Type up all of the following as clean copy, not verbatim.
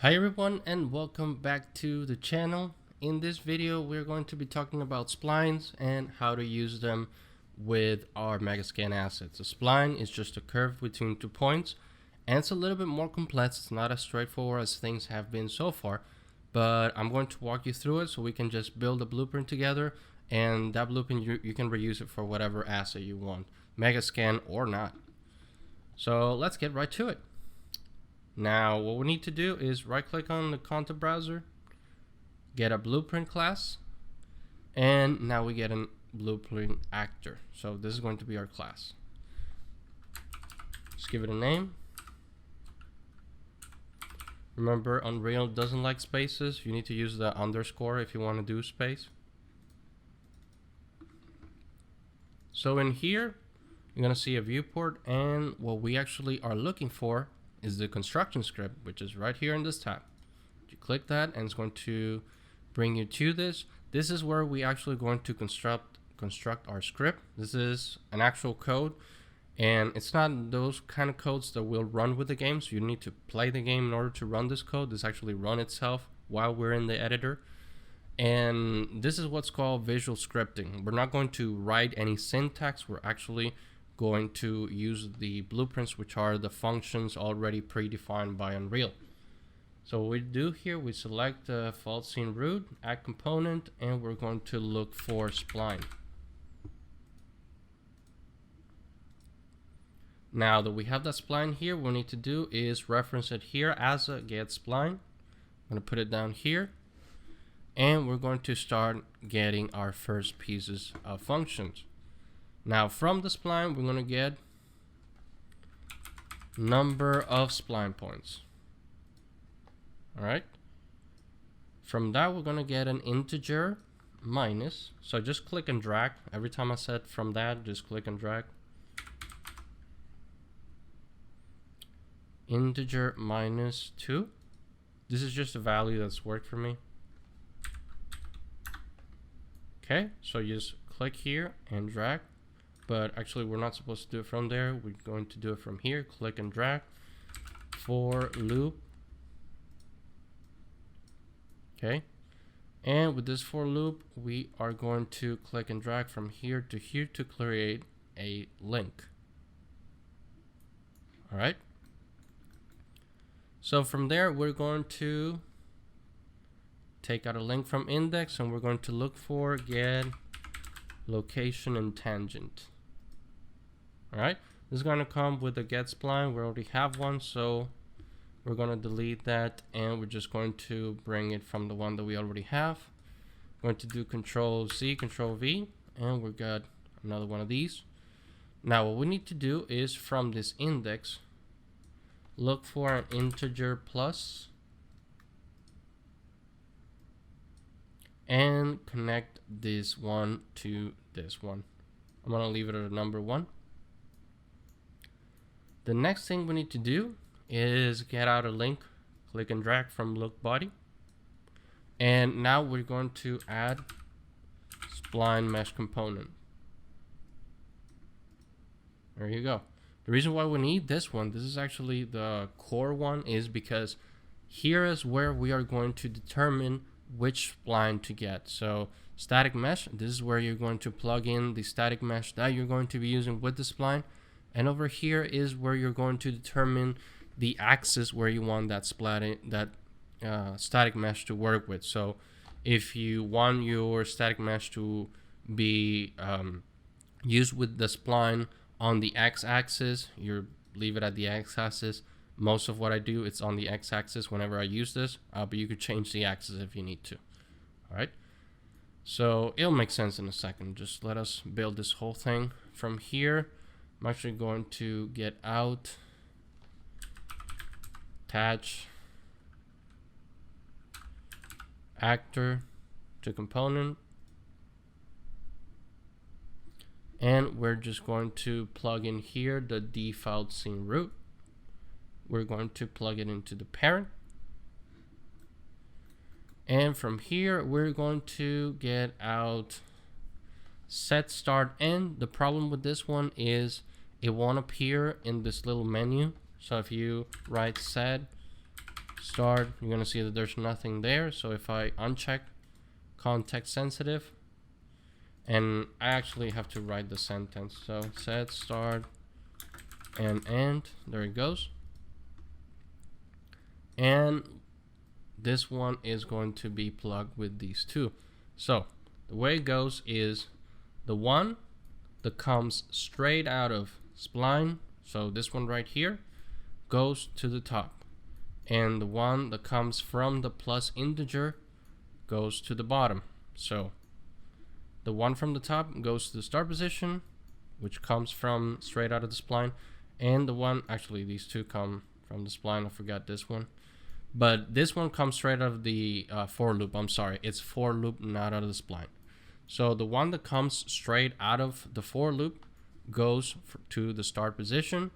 Hi everyone and welcome back to the channel. In this video we're going to be talking about splines and how to use them with our Megascan assets. A spline is just a curve between 2 points and it's a little bit more complex. It's not as straightforward as things have been so far, but I'm going to walk you through it so we can just build a blueprint together, and that blueprint you can reuse it for whatever asset you want, Megascan or not. So let's get right to it. Now what we need to do is right click on the content browser, get a blueprint class, and now we get a blueprint actor. So this is going to be our class. Just give it a name. Remember, Unreal doesn't like spaces. You need to use the underscore if you want to do space. So in here you're going to see a viewport, and what we actually are looking for is the construction script, which is right here in this tab. You click that and it's going to bring you to this. This is where we actually going to construct our script. This is an actual code, and it's not those kind of codes that will run with the game, so you need to play the game in order to run this code. This actually run itself while we're in the editor, and this is what's called visual scripting. We're not going to write any syntax. We're actually going to use the blueprints, which are the functions already predefined by Unreal. So what we do here, we select the fault scene root, add component, and we're going to look for spline. Now that we have that spline here, what we need to do is reference it here as a get spline. I'm going to put it down here, and we're going to start getting our first pieces of functions. Now from the spline, we're going to get number of spline points. All right. From that, we're going to get an integer minus. So just click and drag. Every time I said from that, just click and drag. Integer minus 2. This is just a value that's worked for me. Okay, so you just click here and drag. But actually we're not supposed to do it from there. We're going to do it from here. Click and drag. For loop. Okay. And with this for loop, we are going to click and drag from here to create a link. All right. So from there, we're going to take out a link from index, and we're going to look for get location and tangent. All right, this is going to come with a get spline. We already have one, so we're going to delete that, and we're just going to bring it from the one that we already have. We're going to do Control Z, Control V, and we've got another one of these. Now what we need to do is from this index, look for an integer plus and connect this one to this one. I'm going to leave it at a number 1. The next thing we need to do is get out a link, click and drag from look body. And now we're going to add spline mesh component. There you go. The reason why we need this one, this is actually the core one, is because here is where we are going to determine which spline to get. So static mesh, this is where you're going to plug in the static mesh that you're going to be using with the spline. And over here is where you're going to determine the axis where you want that static mesh to work with. So if you want your static mesh to be used with the spline on the x-axis, you leave it at the x-axis. Most of what I do, it's on the x-axis whenever I use this, but you could change the axis if you need to. All right. So it'll make sense in a second. Just let us build this whole thing. From here, I'm actually going to get out, attach actor to component, and we're just going to plug in here the default scene root. We're going to plug it into the parent, and from here we're going to get out set start end. The problem with this one is it won't appear in this little menu. So if you write set start, you're gonna see that there's nothing there. So if I uncheck context sensitive, and I actually have to write the sentence, so set start and end, there it goes. And this one is going to be plugged with these two. So the way it goes is the one that comes straight out of Spline, so this one right here, goes to the top, and the one that comes from the plus integer goes to the bottom. So the one from the top goes to the start position, which comes from straight out of the spline, and the one, actually these two come from the spline, I forgot this one, but this one comes straight out of the for loop. I'm sorry, it's for loop, not out of the spline. So the one that comes straight out of the for loop goes to the start position,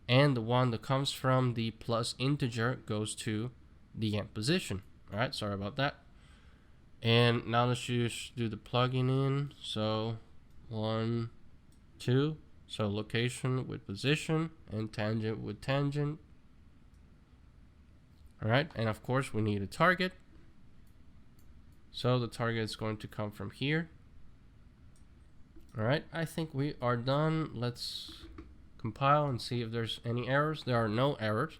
and the one that comes from the plus integer goes to the end position. All right, sorry about that. And now let's just do the plugging in. So 1, 2, so location with position and tangent with tangent. All right, and of course we need a target. So the target is going to come from here. All right, I think we are done. Let's compile and see if there's any errors. There are no errors.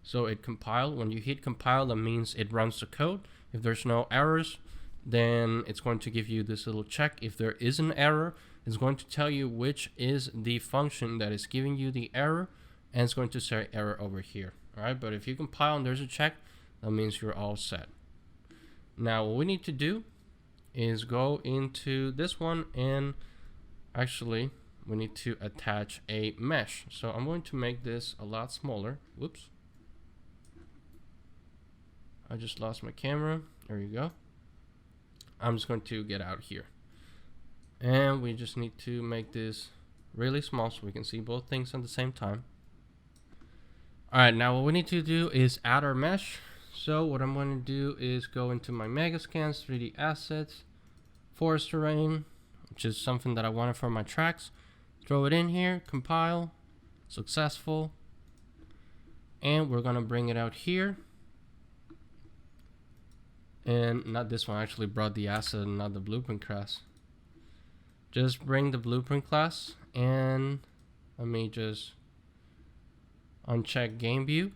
So it compiled. When you hit compile, that means it runs the code. If there's no errors, then it's going to give you this little check. If there is an error, it's going to tell you which is the function that is giving you the error, and it's going to say error over here. All right, but if you compile and there's a check, that means you're all set. Now what we need to do is go into this one, and actually we need to attach a mesh. So I'm going to make this a lot smaller. Whoops, I just lost my camera. There you go. I'm just going to get out here, and we just need to make this really small so we can see both things at the same time. All right, now what we need to do is add our mesh. So what I'm going to do is go into my Megascans 3D assets, forest terrain, which is something that I wanted for my tracks. Throw it in here, compile, successful, and we're gonna bring it out here. And not this one, I actually brought the asset and not the blueprint class. Just bring the blueprint class, and let me just uncheck game view.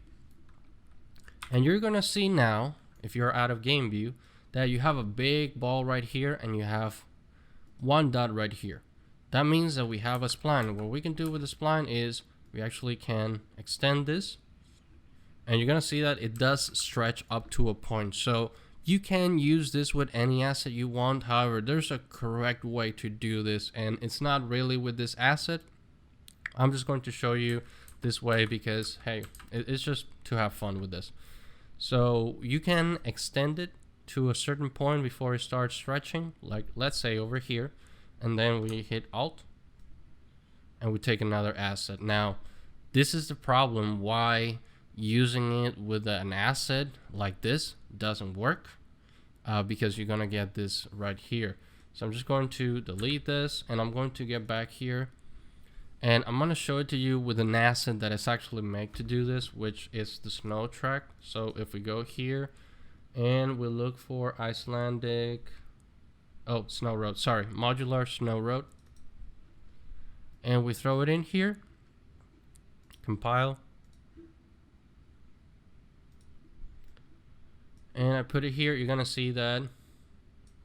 And you're gonna see now, if you're out of game view, that you have a big ball right here and you have one dot right here. That means that we have a spline. What we can do with the spline is we actually can extend this, and you're gonna see that it does stretch up to a point. So you can use this with any asset you want. However, there's a correct way to do this, and it's not really with this asset. I'm just going to show you this way because, hey, it's just to have fun with this. So you can extend it to a certain point before it starts stretching, like let's say over here, and then we hit Alt and we take another asset. Now this is the problem why using it with an asset like this doesn't work, because you're gonna get this right here. So I'm just going to delete this, and I'm going to get back here, and I'm gonna show it to you with an asset that is actually made to do this, which is the snow track. So if we go here and we look for Icelandic, snow road, sorry, modular snow road, and we throw it in here, compile, and I put it here, you're gonna see that,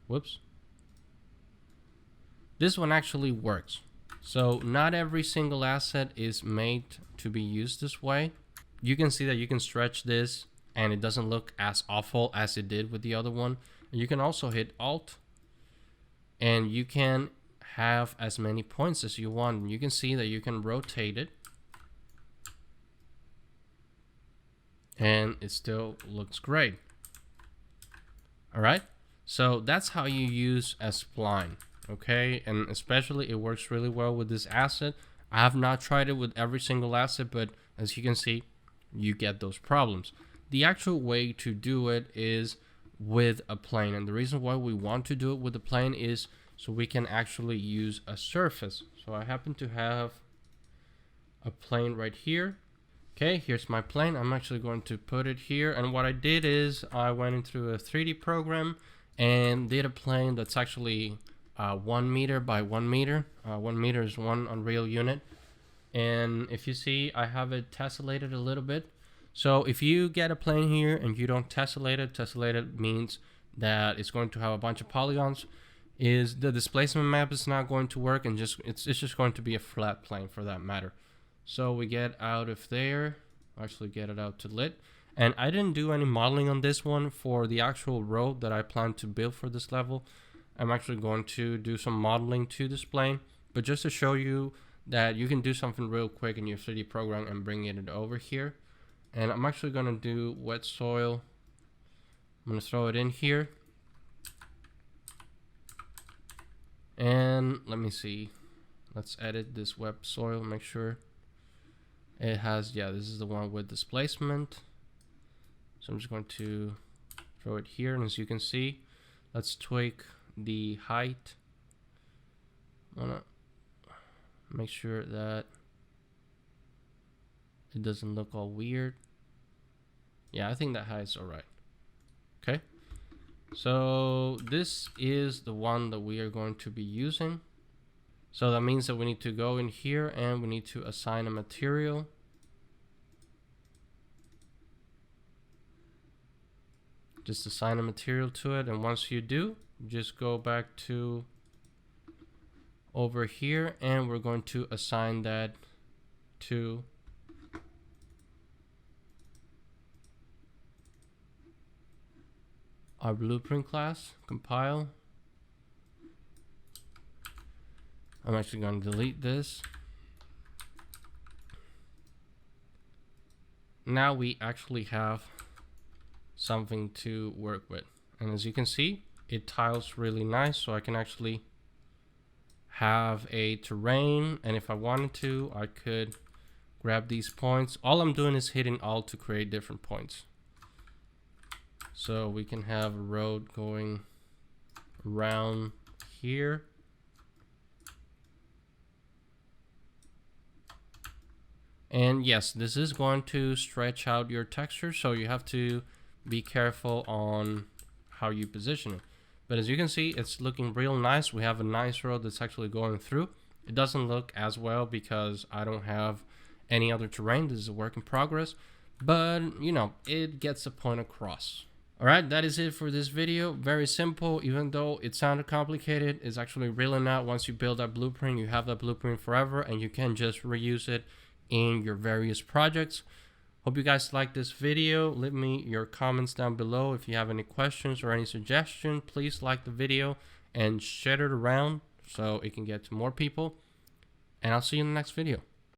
whoops, this one actually works. So not every single asset is made to be used this way. You can see that you can stretch this and it doesn't look as awful as it did with the other one. And you can also hit Alt, and you can have as many points as you want. You can see that you can rotate it, and it still looks great. All right, so that's how you use a spline. Okay, and especially it works really well with this asset. I have not tried it with every single asset, but as you can see, you get those problems. The actual way to do it is with a plane, and the reason why we want to do it with a plane is so we can actually use a surface. So I happen to have a plane right here. Okay, here's my plane. I'm actually going to put it here. And what I did is I went into a 3D program and did a plane that's actually 1 meter by 1 meter. 1 meter is one Unreal unit. And if you see, I have it tessellated a little bit. So if you get a plane here and you don't tessellate it means that it's going to have a bunch of polygons. Is the displacement map is not going to work, and it's just going to be a flat plane for that matter. So we get out of there, actually get it out to lit. And I didn't do any modeling on this one for the actual road that I plan to build for this level. I'm actually going to do some modeling to this plane, but just to show you that you can do something real quick in your 3D program and bring it over here. And I'm actually going to do wet soil. I'm going to throw it in here. And let me see. Let's edit this wet soil, make sure it has, yeah, this is the one with displacement. So I'm just going to throw it here. And as you can see, let's tweak the height. I want to make sure that it doesn't look all weird. Yeah, I think that height's all right. Okay. So this is the one that we are going to be using. So that means that we need to go in here and we need to assign a material. Just assign a material to it, and once you do, just go back to over here and we're going to assign that to our blueprint class. Compile. I'm actually going to delete this. Now we actually have something to work with, and as you can see, it tiles really nice. So I can actually have a terrain, and if I wanted to, I could grab these points. All I'm doing is hitting Alt to create different points. So we can have a road going around here. And yes, this is going to stretch out your texture, so you have to be careful on how you position it. But as you can see, it's looking real nice. We have a nice road that's actually going through. It doesn't look as well because I don't have any other terrain. This is a work in progress, but you know, it gets the point across. All right, that is it for this video. Very simple. Even though it sounded complicated, it's actually really not. Once you build that blueprint, you have that blueprint forever, and you can just reuse it in your various projects. Hope you guys liked this video. Leave me your comments down below. If you have any questions or any suggestions, please like the video and share it around so it can get to more people. And I'll see you in the next video.